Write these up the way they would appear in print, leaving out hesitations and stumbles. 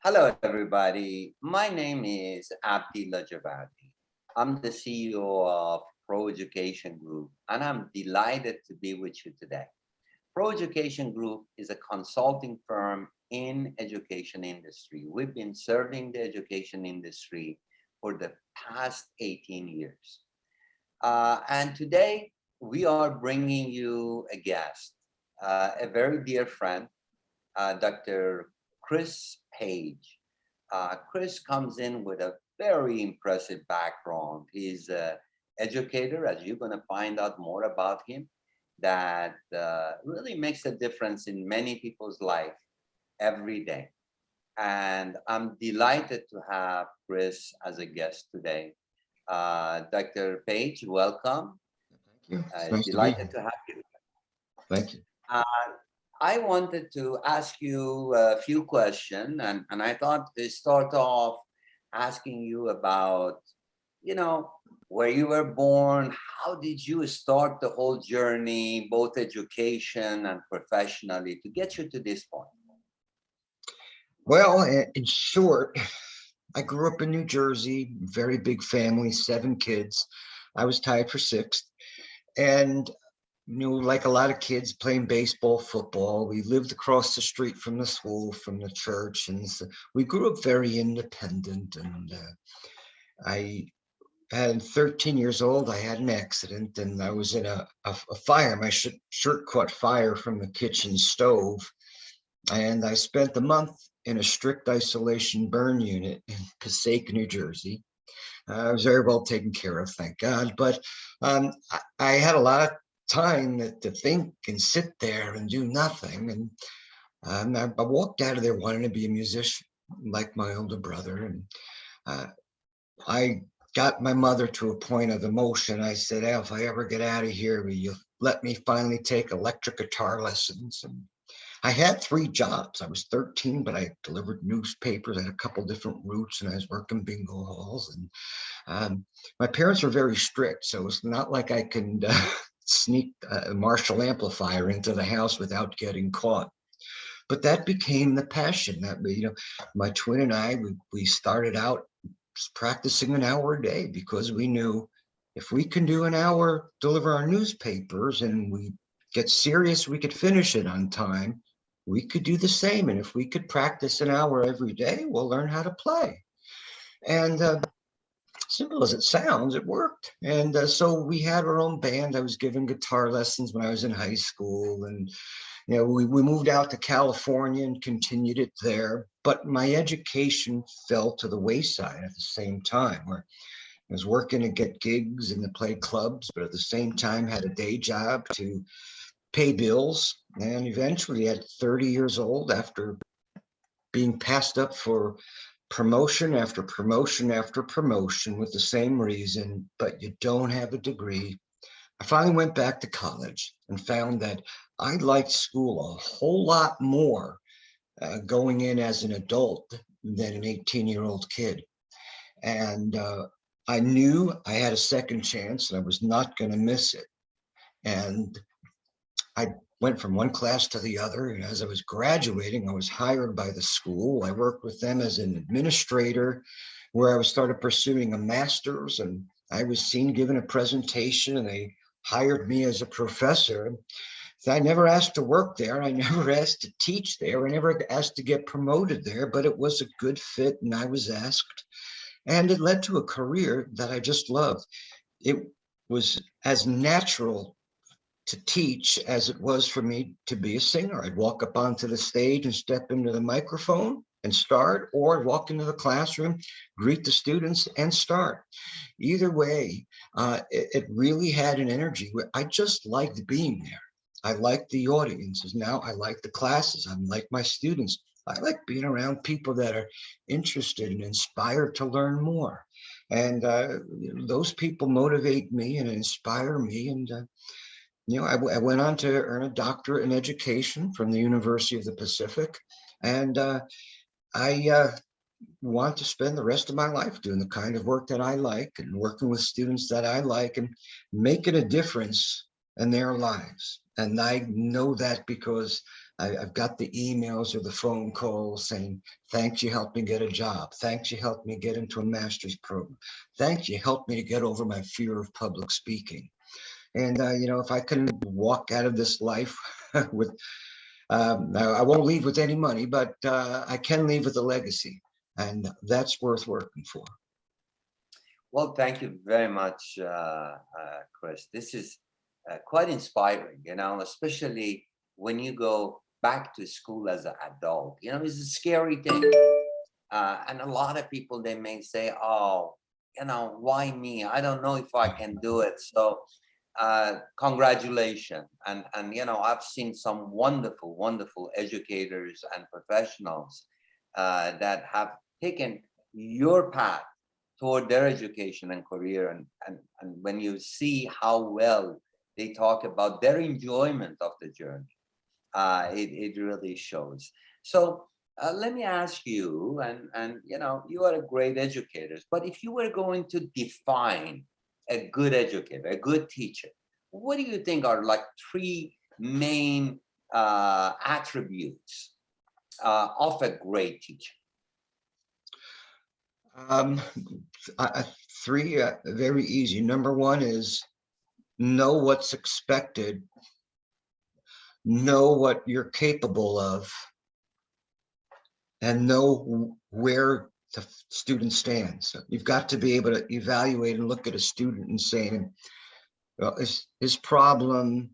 Hello, everybody. My name is Abdi Lajavati. I'm the CEO of Pro Education Group, and I'm delighted to be with you today. Pro Education Group is a consulting firm in education industry. We've been serving the education industry for the past 18 years. And today we are bringing you a guest, a very dear friend, Dr. Chris Page. Chris comes in with a very impressive background. He's an educator, as you're going to find out more about him, that really makes a difference in many people's life every day. And I'm delighted to have Chris as a guest today. Dr. Page, welcome. Thank you. It's nice to be Delighted here. to have you. Thank you. Uh, I wanted to ask you a few questions, and I thought to start off asking you about, you know, where you were born, how did you start the whole journey, both education and professionally, to get you to this point? Well, in short, I grew up in New Jersey, very big family, 7 kids. I was tied for sixth. And like a lot of kids playing baseball, football, we lived across the street from the school, from the church. And so we grew up very independent. And I had 13 years old, I had an accident and I was in a fire. My shirt caught fire from the kitchen stove. And I spent a month in a strict isolation burn unit in Passaic, New Jersey. I was very well taken care of, thank God. But I had a lot of time to think and sit there and do nothing. And I walked out of there wanting to be a musician, like my older brother. And uh, I got my mother to a point of emotion. I said, "Al, if I ever get out of here, will you let me finally take electric guitar lessons?" And I had 3 jobs. I was 13, but I delivered newspapers. I had a couple different routes, and I was working bingo halls. And my parents were very strict, so it's not like I can sneak a Marshall amplifier into the house without getting caught. But that became the passion. That my twin and I, we started out practicing an hour a day because we knew if we can do an hour, deliver our newspapers, and we get serious, we could finish it on time. We could do the same. And if we could practice an hour every day, we'll learn how to play. And simple as it sounds, it worked. And so we had our own band. I was giving guitar lessons when I was in high school. And we moved out to California and continued it there. But my education fell to the wayside at the same time, where I was working to get gigs and to play clubs, but at the same time had a day job to pay bills. And eventually at 30 years old, after being passed up for promotion after promotion after promotion with the same reason, but you don't have a degree, I finally went back to college and found that I liked school a whole lot more going in as an adult than an 18-year-old kid. And I knew I had a second chance and I was not going to miss it. And I went from one class to the other. And as I was graduating, I was hired by the school. I worked with them as an administrator, where I was started pursuing a master's, and I was seen giving a presentation, and they hired me as a professor. So I never asked to work there. I never asked to teach there. I never asked to get promoted there, but it was a good fit, and I was asked. And it led to a career that I just loved. It was as natural to teach as it was for me to be a singer. I'd walk up onto the stage and step into the microphone and start, or walk into the classroom, greet the students and start. Either way, it really had an energy where I just liked being there. I liked the audiences. Now I like the classes. I like my students. I like being around people that are interested and inspired to learn more. And those people motivate me and inspire me. And I went on to earn a doctorate in education from the University of the Pacific, and I want to spend the rest of my life doing the kind of work that I like and working with students that I like and making a difference in their lives. And I know that because I've got the emails or the phone calls saying, thanks, you helped me get a job. Thanks, you helped me get into a master's program. Thanks, you helped me to get over my fear of public speaking. And, if I can walk out of this life with, I won't leave with any money, but I can leave with a legacy. And that's worth working for. Well, thank you very much, Chris. This is quite inspiring, especially when you go back to school as an adult. It's a scary thing. And a lot of people, they may say, oh, why me? I don't know if I can do it. So congratulations. And, I've seen some wonderful, wonderful educators and professionals that have taken your path toward their education and career. And when you see how well they talk about their enjoyment of the journey, it really shows. So let me ask you, and you are a great educator, but if you were going to define a good educator, a good teacher, what do you think are like three main attributes of a great teacher? Um, three, very easy. Number one is know what's expected, know what you're capable of, and know where the student stands. So you've got to be able to evaluate and look at a student and saying, well, is his problem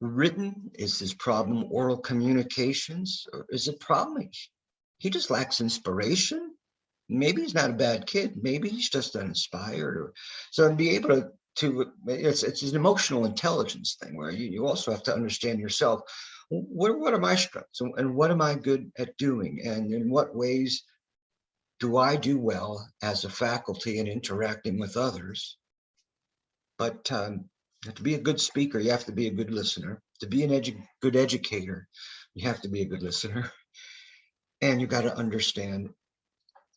written? Is his problem oral communications? Or is it problem he just lacks inspiration? Maybe he's not a bad kid. Maybe he's just uninspired. Or so be able to it's an emotional intelligence thing where you also have to understand yourself. What are my strengths and what am I good at doing? And in what ways do I do well as a faculty and interacting with others? But to be a good speaker, you have to be a good listener. To be an good educator, you have to be a good listener. And you got to understand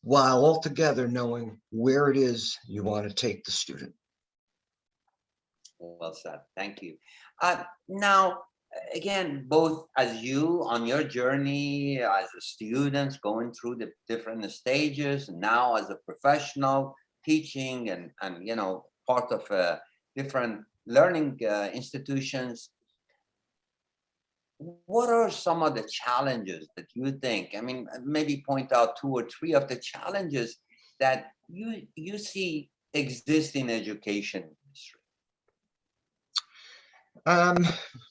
while altogether knowing where it is you want to take the student. Well said. Thank you. Now, again, both as you on your journey as a student going through the different stages, now as a professional teaching and part of different learning institutions, what are some of the challenges that you think? I mean, maybe point out two or three of the challenges that you see exist in education industry.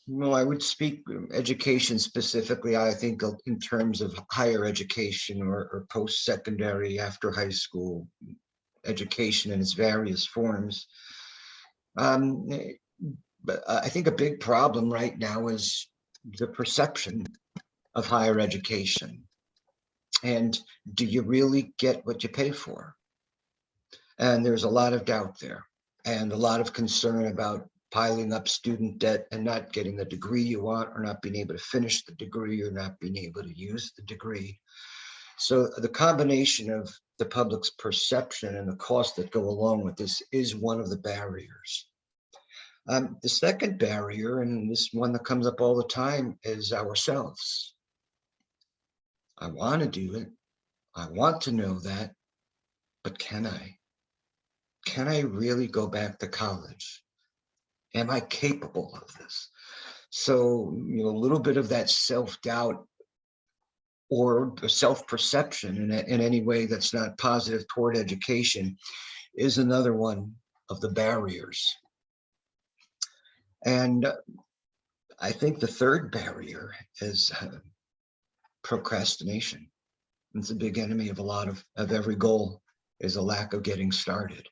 Well, I would speak education specifically, I think in terms of higher education or post-secondary after high school education in its various forms. But I think a big problem right now is the perception of higher education. And do you really get what you pay for? And there's a lot of doubt there and a lot of concern about piling up student debt and not getting the degree you want, or not being able to finish the degree, or not being able to use the degree. So the combination of the public's perception and the cost that go along with this is one of the barriers. The second barrier, and this one that comes up all the time, is ourselves. I want to do it. I want to know that, but can I? Can I really go back to college? Am I capable of this? So, a little bit of that self-doubt or self-perception in any way that's not positive toward education is another one of the barriers. And I think the third barrier is procrastination. It's a big enemy of of every goal, is a lack of getting started.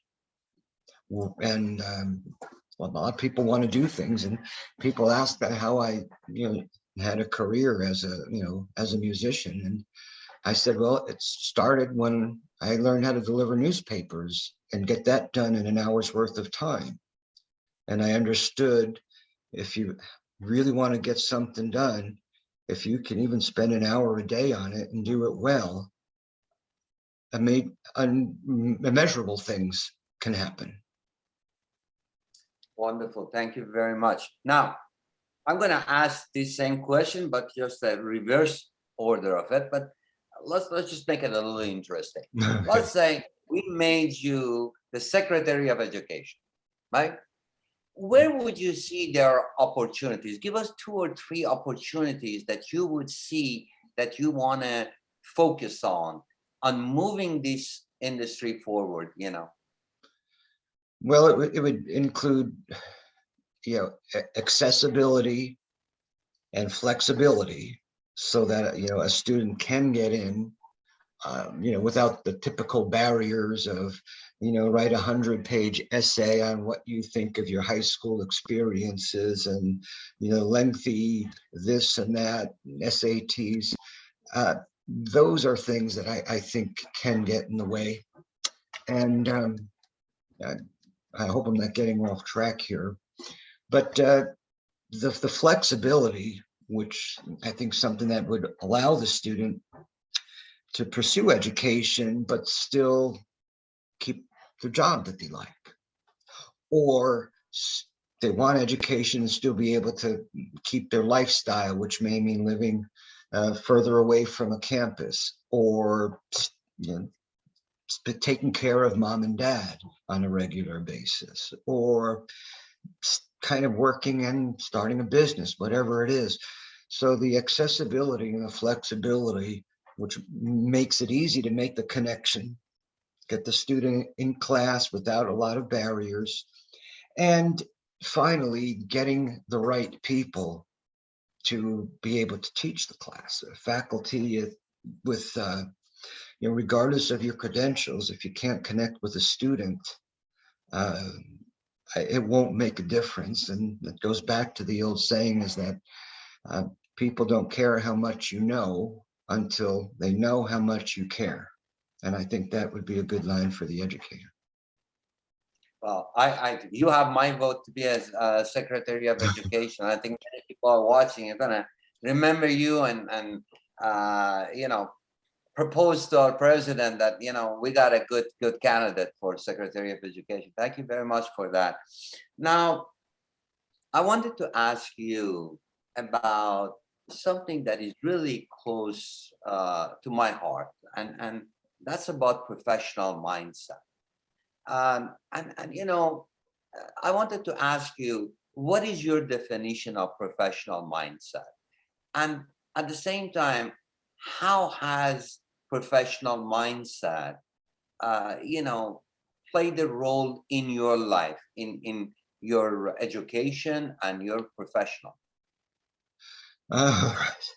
And a lot of people want to do things, and people ask how I had a career as a musician, and I said, well, it started when I learned how to deliver newspapers and get that done in an hour's worth of time. And I understood, if you really want to get something done, if you can even spend an hour a day on it and do it well, immeasurable things can happen. Wonderful. Thank you very much. Now, I'm going to ask this same question, but just a reverse order of it. But let's just make it a little interesting. Okay. Let's say we made you the Secretary of Education, right? Where would you see there are opportunities? Give us 2 or 3 opportunities that you would see that you want to focus on moving this industry forward, you know? Well, it would include, accessibility and flexibility so that, a student can get in, without the typical barriers of, write 100-page essay on what you think of your high school experiences and, lengthy this and that, SATs. Those are things that I think can get in the way. And I, I hope I'm not getting off track here, but the flexibility, which I think something that would allow the student to pursue education, but still keep the job that they like, or they want education and still be able to keep their lifestyle, which may mean living further away from a campus, or you know, taking care of mom and dad on a regular basis, or kind of working and starting a business, whatever it is. So the accessibility and the flexibility, which makes it easy to make the connection, get the student in class without a lot of barriers, and finally getting the right people to be able to teach the class. Faculty with, regardless of your credentials, if you can't connect with a student, uh, it won't make a difference. And it goes back to the old saying is that uh, people don't care how much you know until they know how much you care. And I think that would be a good line for the educator. Well, you have my vote to be as Secretary of Education. I think many people are watching are gonna remember you and propose to our president that we got a good candidate for Secretary of Education. Thank you very much for that. Now, I wanted to ask you about something that is really close to my heart, and that's about professional mindset. I wanted to ask you, what is your definition of professional mindset? And at the same time, how has professional mindset, played a role in your life, in your education and your professional? All right.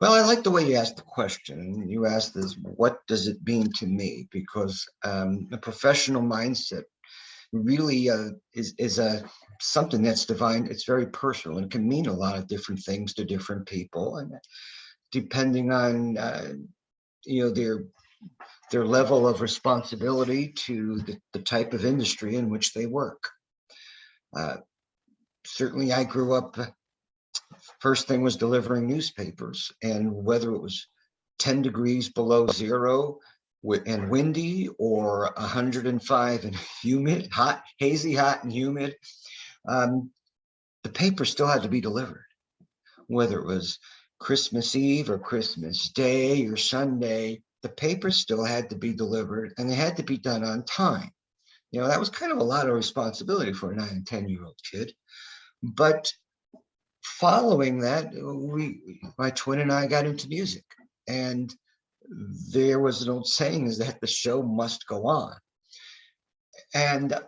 Well, I like the way you asked the question. You asked this, what does it mean to me? Because a professional mindset really is a something that's divine. It's very personal and can mean a lot of different things to different people, and depending on their level of responsibility to the type of industry in which they work. Certainly, I grew up. First thing was delivering newspapers, and whether it was 10 degrees below zero and windy, or 105 and humid, hot, hazy, hot and humid, the paper still had to be delivered, whether it was Christmas Eve or Christmas Day or Sunday. The paper still had to be delivered, and they had to be done on time. That was kind of a lot of responsibility for a 9 and 10-year-old kid. But following that, my twin and I got into music, and there was an old saying is that the show must go on. And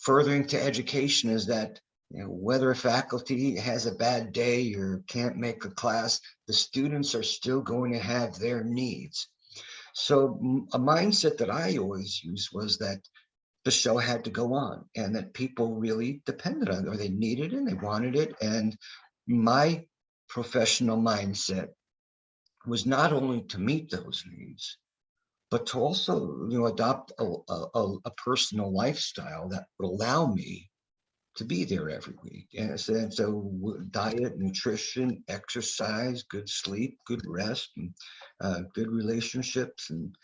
furthering to education is that whether a faculty has a bad day or can't make a class, the students are still going to have their needs. So a mindset that I always used was that the show had to go on, and that people really depended on it, or they needed it and they wanted it. And my professional mindset was not only to meet those needs, but to also adopt a personal lifestyle that would allow me to be there every week. And so diet, nutrition, exercise, good sleep, good rest, and good relationships, and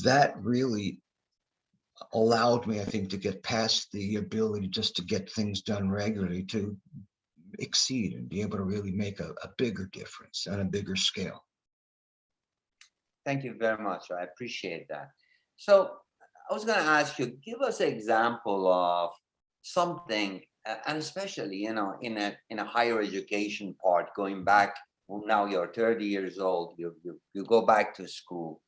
that really allowed me, I think, to get past the ability just to get things done regularly, to exceed and be able to really make a bigger difference on a bigger scale. Thank you very much. I appreciate that. So I was going to ask you, give us an example of something, and especially, in a higher education part, going back, well, now you're 30 years old, you go back to school.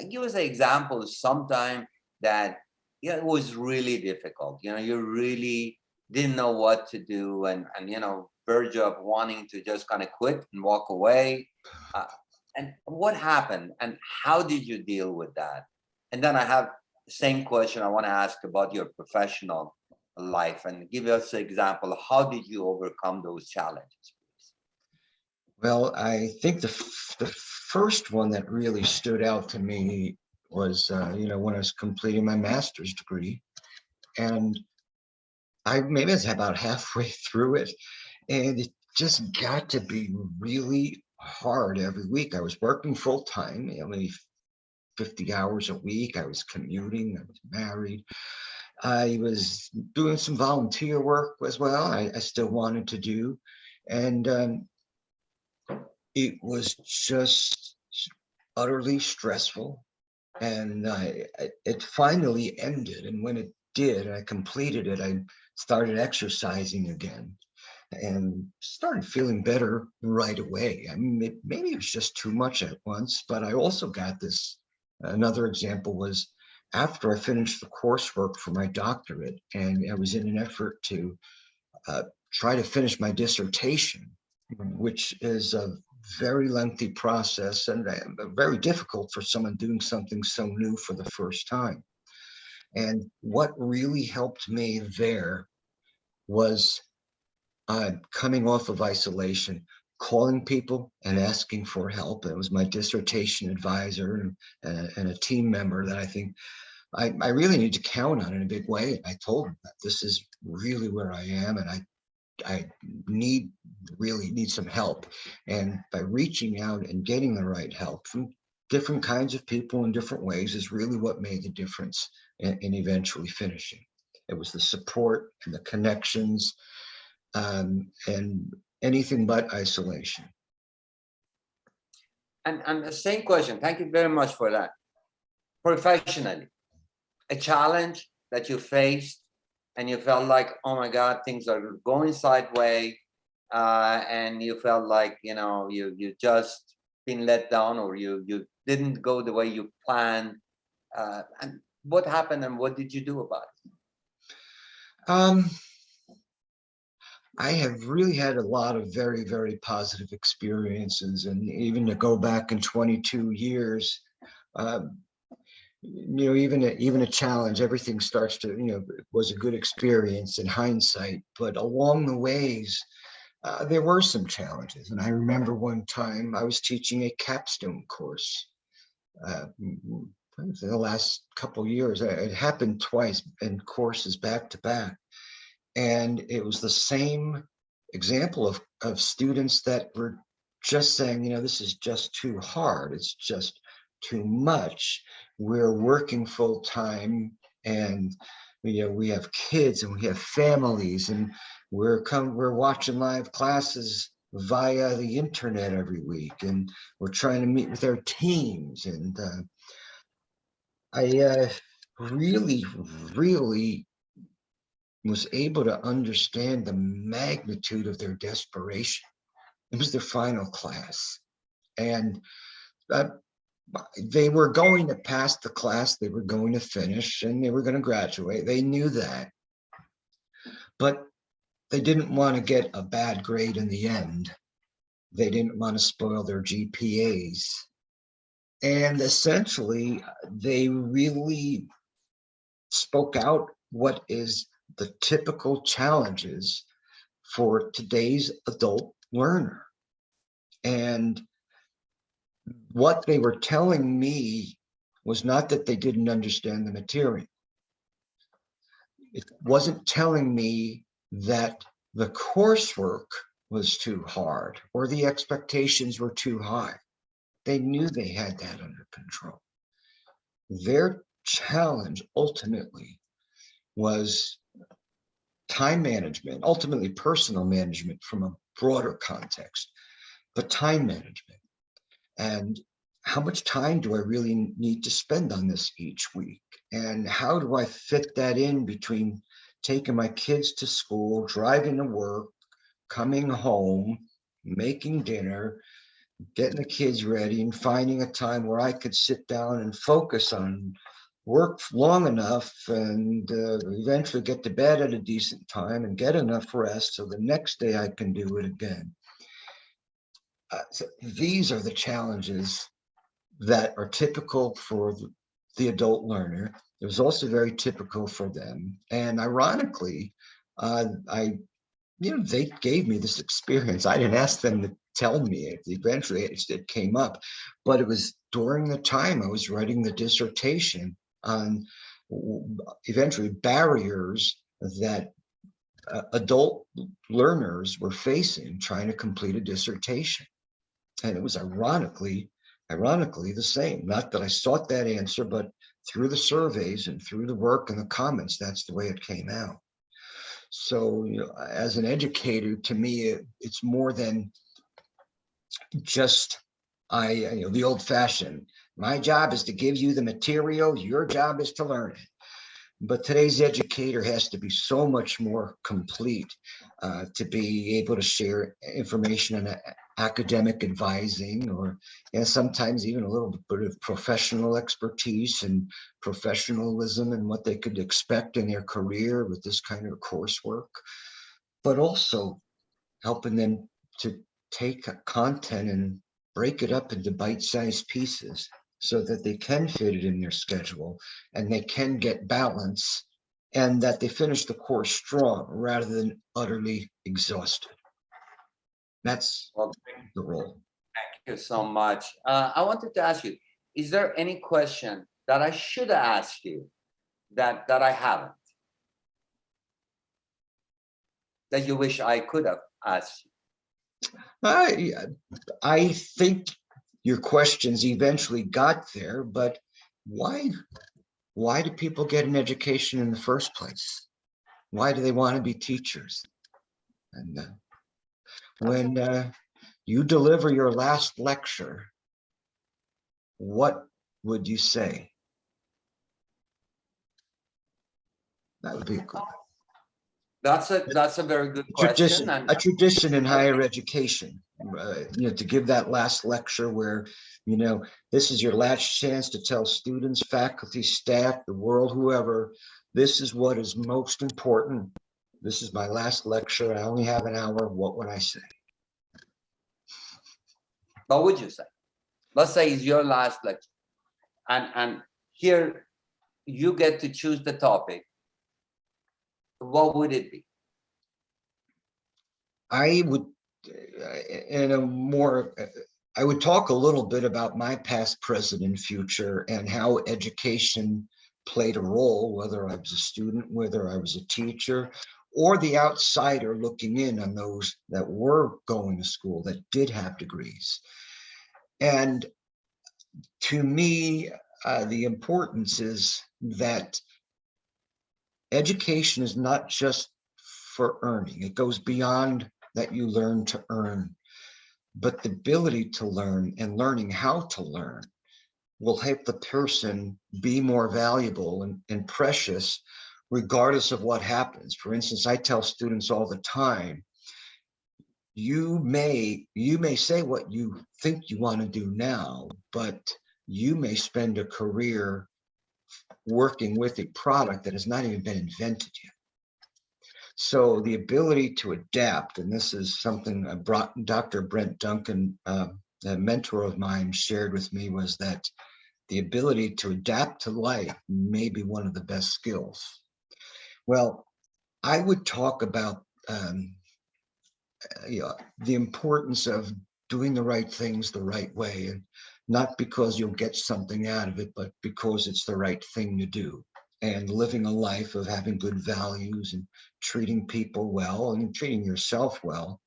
Give us an example sometime that, it was really difficult. You really didn't know what to do, and verge of wanting to just kind of quit and walk away. Uh, and what happened, and how did you deal with that? And then I have the same question I want to ask about your professional life, and give us an example of how did you overcome those challenges, please? Well, I think the first one that really stood out to me was, when I was completing my master's degree, and maybe I was about halfway through it, and it just got to be really hard every week. I was working full time, maybe 50 hours a week. I was commuting. I was married. I was doing some volunteer work as well. I still wanted to do, and it was just utterly stressful. And it finally ended. And when it did, I completed it. I started exercising again and started feeling better right away. I mean, maybe it was just too much at once, but I also got this. Another example was after I finished the coursework for my doctorate, and I was in an effort to uh, try to finish my dissertation, which is a very lengthy process and very difficult for someone doing something so new for the first time. And what really helped me there was coming off of isolation, calling people and asking for help. It was my dissertation advisor and a team member that I think I really need to count on in a big way. I told him that this is really where I am, and I really need some help. And by reaching out and getting the right help from different kinds of people in different ways is really what made the difference in eventually finishing. It was the support and the connections, and anything but isolation. And the same question. Thank you very much for that. Professionally, a challenge that you faced and you felt like, oh my God, things are going sideways, and you felt like, you just been let down, or you didn't go the way you planned. And what happened, and what did you do about it? Um, I have really had a lot of very, very positive experiences, and even to go back in 22 years, um, even a challenge, everything starts to, it was a good experience in hindsight, but along the ways, there were some challenges. And I remember one time I was teaching a capstone course. In the last couple of years, it happened twice in courses back to back. And it was the same example of students that were just saying, this is just too hard. It's just too much. We're working full time, and we have kids and we have families, and we're watching live classes via the internet every week, and we're trying to meet with our teams. And I really, really was able to understand the magnitude of their desperation. It was their final class, and uh, they were going to pass the class, they were going to finish, and they were going to graduate. They knew that, but they didn't want to get a bad grade in the end. They didn't want to spoil their GPAs. And essentially, they really spoke out what is the typical challenges for today's adult learner. And what they were telling me was not that they didn't understand the material. It wasn't telling me that the coursework was too hard or the expectations were too high. They knew they had that under control. Their challenge ultimately was time management, ultimately personal management from a broader context, but time management. And how much time do I really need to spend on this each week? And how do I fit that in between taking my kids to school, driving to work, coming home, making dinner, getting the kids ready, and finding a time where I could sit down and focus on work long enough and eventually get to bed at a decent time and get enough rest so the next day I can do it again. So these are the challenges that are typical for the adult learner. It was also very typical for them. And ironically, they gave me this experience. I didn't ask them to tell me it. Eventually it came up, but it was during the time I was writing the dissertation on eventually barriers that adult learners were facing trying to complete a dissertation. And it was ironically the same. Not that I sought that answer, but through the surveys and through the work and the comments, that's the way it came out. So, as an educator, to me, it's more than just the old-fashioned. My job is to give you the material. Your job is to learn it. But today's educator has to be so much more complete to be able to share information and academic advising, or sometimes even a little bit of professional expertise and professionalism and what they could expect in their career with this kind of coursework, but also helping them to take content and break it up into bite-sized pieces so that they can fit it in their schedule and they can get balance and that they finish the course strong rather than utterly exhausted. That's the role. Thank you so much. I wanted to ask you, is there any question that I should ask you that I haven't? That you wish I could have asked you? I think your questions eventually got there, but why do people get an education in the first place? Why do they want to be teachers? And when you deliver your last lecture, what would you say? That would be a good one. That's a very good question. A tradition in higher education, to give that last lecture where, this is your last chance to tell students, faculty, staff, the world, whoever, this is what is most important. This is my last lecture. I only have an hour. What would I say? What would you say? Let's say it's your last lecture. And here you get to choose the topic. What would it be? I would, I would talk a little bit about my past, present, and future and how education played a role, whether I was a student, whether I was a teacher, or the outsider looking in on those that were going to school, that did have degrees. And to me, the importance is that education is not just for earning. It goes beyond that you learn to earn, but the ability to learn and learning how to learn will help the person be more valuable and precious, regardless of what happens. For instance, I tell students all the time, you may say what you think you want to do now, but you may spend a career working with a product that has not even been invented yet. So the ability to adapt, and this is something Dr. Brent Duncan, a mentor of mine, shared with me, was that the ability to adapt to life may be one of the best skills. Well, I would talk about the importance of doing the right things the right way, and not because you'll get something out of it, but because it's the right thing to do, and living a life of having good values and treating people well and treating yourself well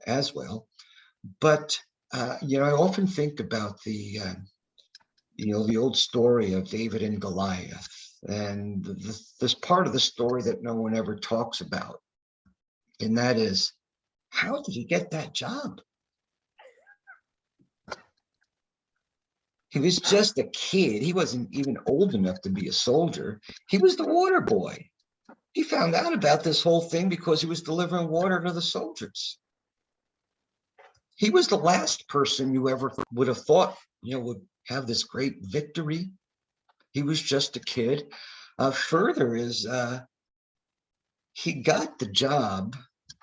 as well. But I often think about the old story of David and Goliath. And this part of the story that no one ever talks about, and that is, how did he get that job? He was just a kid. He wasn't even old enough to be a soldier. He was the water boy. He found out about this whole thing because he was delivering water to the soldiers. He was the last person you ever would have thought, would have this great victory. He was just a kid. Further is he got the job.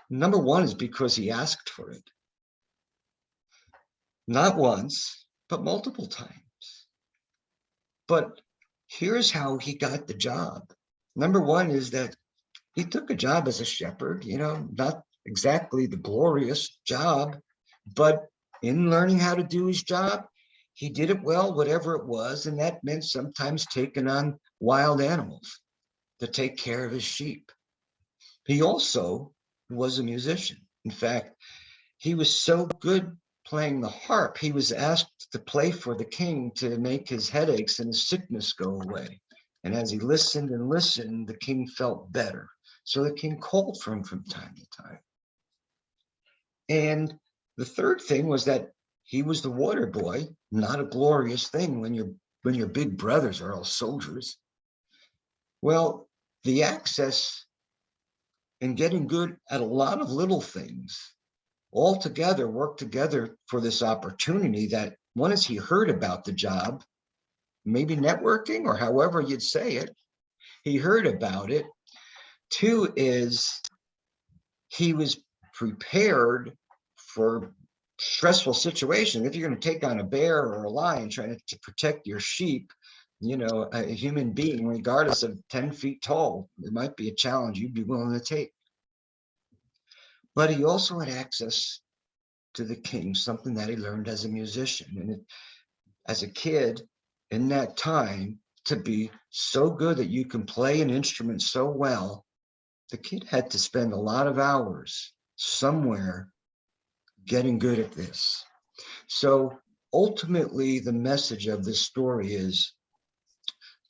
Number one is because he asked for it. Not once, but multiple times. But here's how he got the job. Number one is that he took a job as a shepherd, not exactly the glorious job, but in learning how to do his job, he did it well, whatever it was. And that meant sometimes taking on wild animals to take care of his sheep. He also was a musician. In fact, he was so good playing the harp, he was asked to play for the king to make his headaches and his sickness go away. And as he listened and listened, the king felt better. So the king called for him from time to time. And the third thing was that he was the water boy, not a glorious thing when your big brothers are all soldiers. Well, the access and getting good at a lot of little things all together work together for this opportunity that one is he heard about the job, maybe networking or however you'd say it. He heard about it. Two is he was prepared for stressful situations. If you're going to take on a bear or a lion trying to protect your sheep, a human being, regardless of 10 feet tall, it might be a challenge you'd be willing to take. But he also had access to the king, something that he learned as a musician. And as a kid in that time, to be so good that you can play an instrument so well, the kid had to spend a lot of hours somewhere getting good at this. So ultimately, the message of this story is,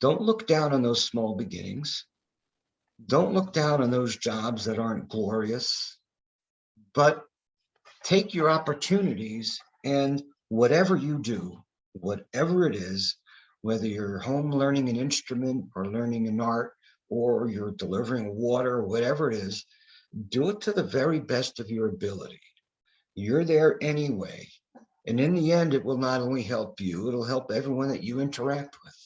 don't look down on those small beginnings. Don't look down on those jobs that aren't glorious, but take your opportunities, and whatever you do, whatever it is, whether you're home learning an instrument or learning an art, or you're delivering water, or whatever it is, do it to the very best of your ability. You're there anyway. And in the end, it will not only help you, it'll help everyone that you interact with.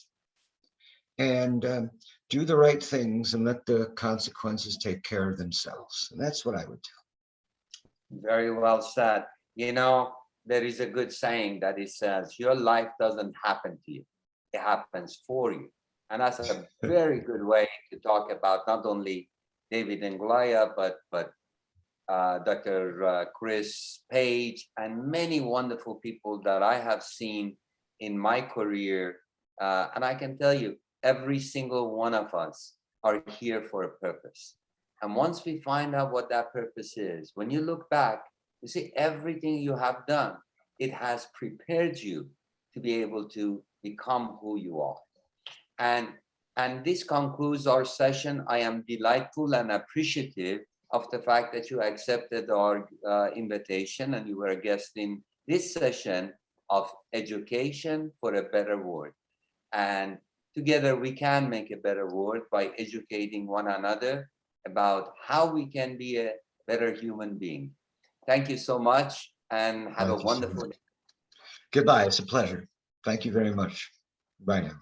And do the right things and let the consequences take care of themselves. And that's what I would tell. Very well said. There is a good saying that it says, your life doesn't happen to you, it happens for you. And that's a very good way to talk about not only David and Goliath, but Dr. Chris Page and many wonderful people that I have seen in my career. And I can tell you, every single one of us are here for a purpose. And once we find out what that purpose is, when you look back, you see everything you have done, it has prepared you to be able to become who you are. And this concludes our session. I am delightful and appreciative of the fact that you accepted our invitation and you were a guest in this session of Education for a Better World. And together we can make a better world by educating one another about how we can be a better human being. Thank you so much and have a wonderful day. Goodbye. It's a pleasure. Thank you very much. Bye now.